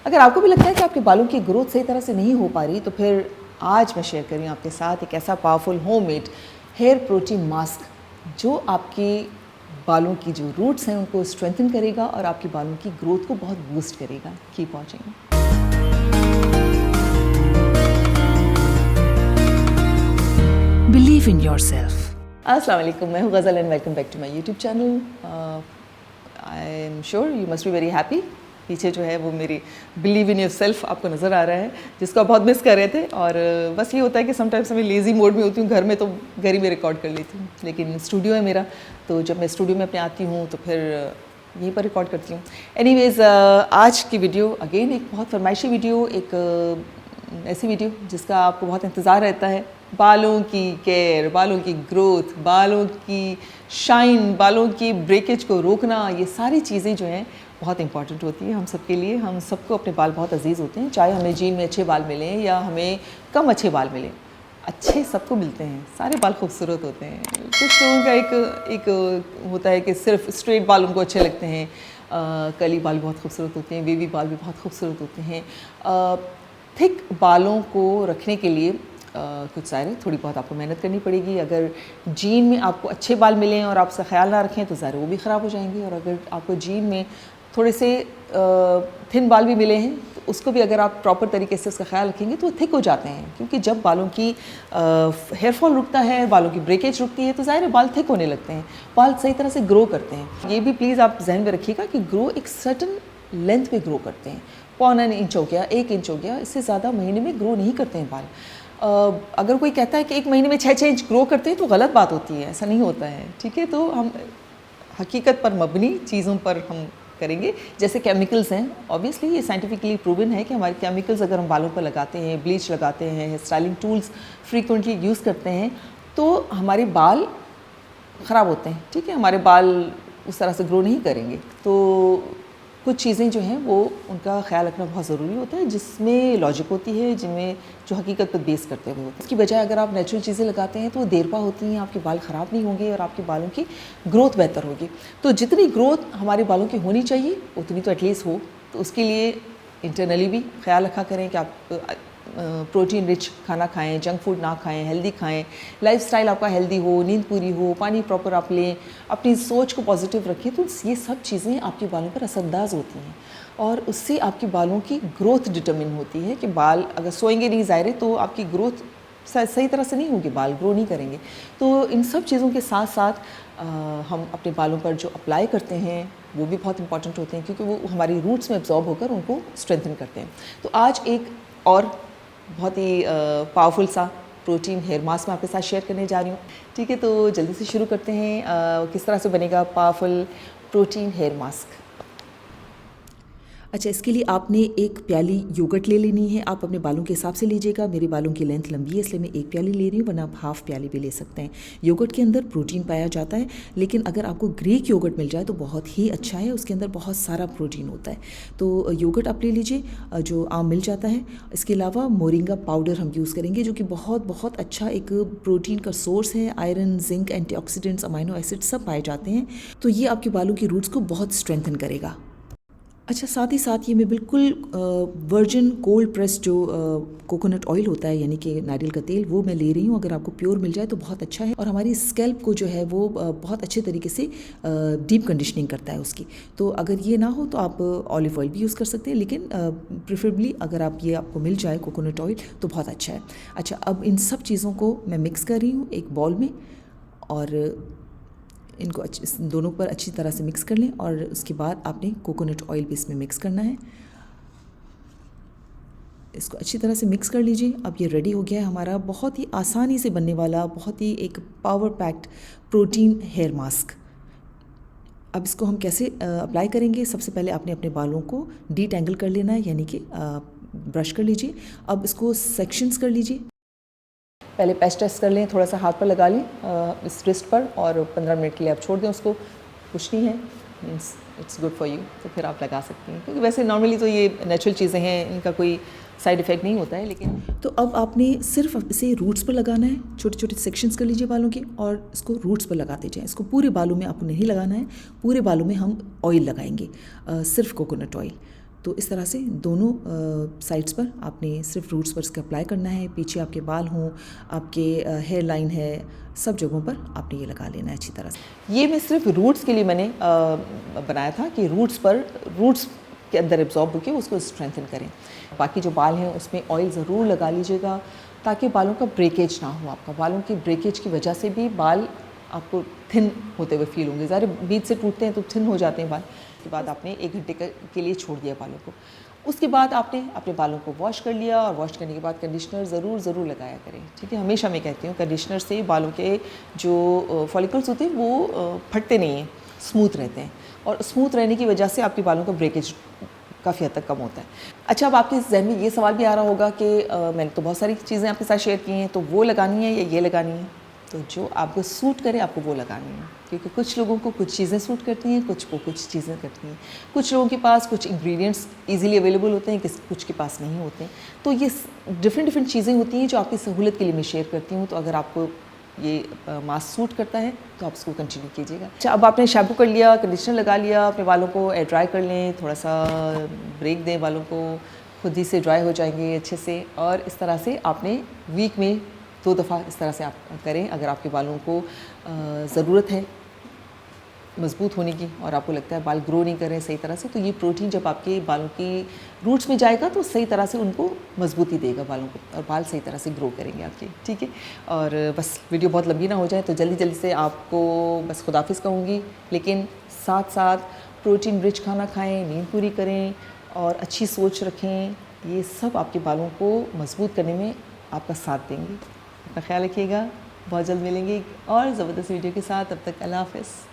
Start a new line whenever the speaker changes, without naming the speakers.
अगर आपको भी लगता है कि आपके बालों की ग्रोथ सही तरह से नहीं हो पा रही, तो फिर आज मैं शेयर कर रही हूँ आपके साथ एक ऐसा powerful homemade hair protein mask जो आपके बालों की जो रूट्स हैं उनको स्ट्रेंथन करेगा और आपके बालों की ग्रोथ को बहुत बूस्ट करेगा। Keep watching.
Believe in yourself.
अस्सलाम वालेकुम, मैं हूँ Ghazal and welcome back to my YouTube channel. I am sure you must be very happy. पीछे जो है वो मेरी बिलीव इन योर सेल्फ आपको नज़र आ रहा है, जिसको आप बहुत मिस कर रहे थे। और बस ये होता है कि समटाइम्स मैं लेज़ी मोड में होती हूँ घर में, तो घर ही में रिकॉर्ड कर लेती हूँ, लेकिन स्टूडियो है मेरा, तो जब मैं स्टूडियो में अपने आती हूँ तो फिर यहीं पर रिकॉर्ड करती हूँ। एनीवेज़, आज की वीडियो अगेन एक बहुत फरमाइशी वीडियो, एक ऐसी वीडियो जिसका आपको बहुत इंतज़ार रहता है। बालों की केयर, बालों की ग्रोथ, बालों की शाइन, बालों की ब्रेकेज को रोकना, ये सारी चीज़ें जो हैं बहुत इंपॉर्टेंट होती है हम सब के लिए। हम सबको अपने बाल बहुत अजीज़ होते हैं, चाहे हमें जीन में अच्छे बाल मिलें या हमें कम अच्छे बाल मिलें, अच्छे सबको मिलते हैं, सारे बाल खूबसूरत होते हैं। कुछ लोगों का एक होता है कि सिर्फ स्ट्रेट बाल उनको अच्छे लगते हैं, कर्ली बाल बहुत खूबसूरत होते हैं, वेवी बाल भी बहुत खूबसूरत होते हैं। थिक बालों को रखने के लिए कुछ सारे थोड़ी बहुत आपको मेहनत करनी पड़ेगी। अगर जीन में आपको अच्छे बाल मिलें और आप उसका ख्याल ना रखें तो ज़ाहिर वो भी ख़राब हो जाएंगे। और अगर आपको जीन में थोड़े से थिन बाल भी मिले हैं तो उसको भी अगर आप प्रॉपर तरीके से उसका ख्याल रखेंगे तो वो थिक हो जाते हैं, क्योंकि जब बालों की हेयर फॉल रुकता है, बालों की ब्रेकेज रुकती है, तो ज़ाहिर है बाल थिक होने लगते हैं, बाल सही तरह से ग्रो करते हैं। ये भी प्लीज़ आप जहन में रखिएगा कि ग्रो एक सर्टन लेंथ पे ग्रो करते हैं। 0.25 इंच हो गया, 1 इंच हो गया, इससे ज़्यादा महीने में ग्रो नहीं करते हैं बाल। अगर कोई कहता है कि एक महीने में 6 इंच ग्रो करते हैं तो गलत बात होती है, ऐसा नहीं होता है, ठीक है। तो हम हकीकत पर मबनी चीज़ों पर हम करेंगे। जैसे केमिकल्स हैं, ऑब्वियसली ये साइंटिफिकली प्रूवन है कि हमारे केमिकल्स अगर हम बालों पर लगाते हैं, ब्लीच लगाते हैं, hair styling tools frequently use करते हैं तो हमारे बाल ख़राब होते हैं, ठीक है, हमारे बाल उस तरह से ग्रो नहीं करेंगे। तो कुछ चीज़ें जो हैं वो उनका ख्याल रखना बहुत ज़रूरी होता है, जिसमें लॉजिक होती है, जिनमें जो हकीकत पर बेस करते हुए होते हैं। इसकी बजाय अगर आप नेचुरल चीज़ें लगाते हैं तो वो देरपा होती हैं, आपके बाल ख़राब नहीं होंगे और आपके बालों की ग्रोथ बेहतर होगी। तो जितनी ग्रोथ हमारे बालों की होनी चाहिए उतनी तो एटलीस्ट हो। तो उसके लिए इंटरनली भी ख्याल रखा करें कि आप प्रोटीन रिच खाना खाएं, जंक फूड ना खाएं, हेल्दी खाएं, लाइफस्टाइल आपका हेल्दी हो, नींद पूरी हो, पानी प्रॉपर आप लें, अपनी सोच को पॉजिटिव रखें। तो ये सब चीज़ें आपके बालों पर असरअंदाज होती हैं और उससे आपके बालों की ग्रोथ डिटरमिन होती है कि बाल अगर सोएंगे नहीं ज़ाहिर तो आपकी ग्रोथ सही तरह से नहीं होगी, बाल ग्रो नहीं करेंगे। तो इन सब चीज़ों के साथ साथ हम अपने बालों पर जो अप्लाई करते हैं वो भी बहुत इंपॉर्टेंट होते हैं, क्योंकि वो हमारी रूट्स में एब्जॉर्ब होकर उनको स्ट्रेंथन करते हैं। तो आज एक और बहुत ही पावरफुल सा प्रोटीन हेयर मास्क मैं आपके साथ शेयर करने जा रही हूँ, ठीक है। तो जल्दी से शुरू करते हैं। किस तरह से बनेगा पावरफुल प्रोटीन हेयर मास्क।
अच्छा, इसके लिए आपने एक प्याली योगर्ट ले लेनी है। आप अपने बालों के हिसाब से लीजिएगा। मेरे बालों की लेंथ लंबी है इसलिए मैं एक प्याली ले रही हूँ, वरना आप हाफ़ प्याली भी ले सकते हैं। योगर्ट के अंदर प्रोटीन पाया जाता है, लेकिन अगर आपको ग्रीक योगर्ट मिल जाए तो बहुत ही अच्छा है, उसके अंदर बहुत सारा प्रोटीन होता है। तो योगर्ट आप ले लीजिए जो आम मिल जाता है। इसके अलावा मोरिंगा पाउडर हम यूज़ करेंगे, जो कि बहुत बहुत अच्छा एक प्रोटीन का सोर्स है। Iron, zinc, antioxidants, amino acid सब पाए जाते हैं। तो ये आपके बालों की रूट्स को बहुत स्ट्रेंथन करेगा। अच्छा, साथ ही साथ ये मैं बिल्कुल वर्जिन कोल्ड प्रेस जो कोकोनट ऑयल होता है, यानी कि नारियल का तेल, वो मैं ले रही हूँ। अगर आपको प्योर मिल जाए तो बहुत अच्छा है और हमारी स्कैल्प को जो है वो बहुत अच्छे तरीके से डीप कंडीशनिंग करता है उसकी। तो अगर ये ना हो तो आप ऑलिव ऑयल भी यूज़ कर सकते हैं, लेकिन प्रेफरेबली अगर आप ये आपको मिल जाए कोकोनट ऑयल तो बहुत अच्छा है। अच्छा, अब इन सब चीज़ों को मैं मिक्स कर रही हूँ एक बॉल में और इनको दोनों पर अच्छी तरह से मिक्स कर लें। और उसके बाद आपने कोकोनट ऑयल भी इसमें मिक्स करना है। इसको अच्छी तरह से मिक्स कर लीजिए। अब ये रेडी हो गया है हमारा बहुत ही आसानी से बनने वाला, बहुत ही एक power packed protein hair mask. अब इसको हम कैसे अप्लाई करेंगे? सबसे पहले आपने अपने बालों को डीटैंगल कर लेना है, यानी कि ब्रश कर लीजिए। अब इसको सेक्शंस कर लीजिए।
पहले पैच टेस्ट कर लें, थोड़ा सा हाथ पर लगा लें इस रिस्ट पर, और 15 मिनट के लिए आप छोड़ दें उसको। कुछ नहीं है, means it's good for you, तो फिर आप लगा सकती हैं, क्योंकि वैसे नॉर्मली तो ये नेचुरल चीज़ें हैं, इनका कोई साइड इफ़ेक्ट नहीं होता है। लेकिन
तो अब आपने सिर्फ इसे रूट्स पर लगाना है। छोटे छोटे सेक्शंस कर लीजिए बालों के और इसको रूट्स पर लगाते जाएं। इसको पूरे बालों में आपको नहीं लगाना है, पूरे बालों में हम ऑयल लगाएंगे, सिर्फ कोकोनट ऑयल। तो इस तरह से दोनों साइड्स पर आपने सिर्फ रूट्स पर इसका अप्लाई करना है। पीछे आपके बाल हों, आपके हेयर लाइन है, सब जगहों पर आपने ये लगा लेना है अच्छी तरह से।
ये मैं सिर्फ रूट्स के लिए मैंने बनाया था कि रूट्स के अंदर एब्जॉर्ब होकर उसको स्ट्रेंथन करें। बाकी जो बाल हैं उसमें ऑयल ज़रूर लगा लीजिएगा ताकि बालों का ब्रेकेज ना हो। आपका बालों की ब्रेकेज की वजह से भी बाल आपको थिन होते हुए फील होंगे। ज़्यादा बीच से टूटते हैं तो थिन हो जाते हैं बाल। उसके बाद आपने 1 घंटे के लिए छोड़ दिया बालों को। उसके बाद आपने अपने बालों को वॉश कर लिया और वॉश करने के बाद कंडीशनर ज़रूर लगाया करें, ठीक है। हमेशा मैं कहती हूँ कंडीशनर से बालों के जो फॉलिकल्स होते हैं वो फटते नहीं हैं, स्मूथ रहते हैं और स्मूथ रहने की वजह से आपके बालों का ब्रेकेज काफ़ी हद तक कम होता है। अच्छा, अब आपके जहन में ये सवाल भी आ रहा होगा कि मैंने तो बहुत सारी चीज़ें आपके साथ शेयर की हैं, तो वो लगानी है या ये लगानी है? तो जो आपको सूट करे आपको वो लगानी है, क्योंकि कुछ लोगों को कुछ चीज़ें सूट करती हैं, कुछ को कुछ चीज़ें करती हैं। कुछ लोगों के पास कुछ इंग्रेडिएंट्स इजीली अवेलेबल होते हैं, कुछ के पास नहीं होते हैं। तो ये डिफरेंट चीज़ें होती हैं जो आपकी सहूलत के लिए मैं शेयर करती हूँ। तो अगर आपको ये मास्क सूट करता है तो आप इसको कंटिन्यू कीजिएगा। अच्छा, अब आपने शैम्पू कर लिया, कंडीशनर लगा लिया, अपने बालों को एयर ड्राई कर लें, थोड़ा सा ब्रेक दें, बालों को खुद ही से ड्राई हो जाएंगे अच्छे से। और इस तरह से आपने वीक में 2 दफ़ा इस तरह से आप करें। अगर आपके बालों को ज़रूरत है मज़बूत होने की और आपको लगता है बाल ग्रो नहीं कर रहे सही तरह से, तो ये प्रोटीन जब आपके बालों की रूट्स में जाएगा तो सही तरह से उनको मजबूती देगा बालों को और बाल सही तरह से ग्रो करेंगे आपके, ठीक है। और बस वीडियो बहुत लंबी ना हो जाए तो जल्दी से आपको बस खुदाफिज़ कहूँगी, लेकिन साथ साथ प्रोटीन रिच खाना खाएँ, नींद पूरी करें और अच्छी सोच रखें। ये सब आपके बालों को मजबूत करने में आपका साथ देंगे। अपना ख्याल रखिएगा, बहुत जल्द मिलेंगे और ज़बरदस्त वीडियो के साथ। तब तक अल्लाह हाफ़िज़।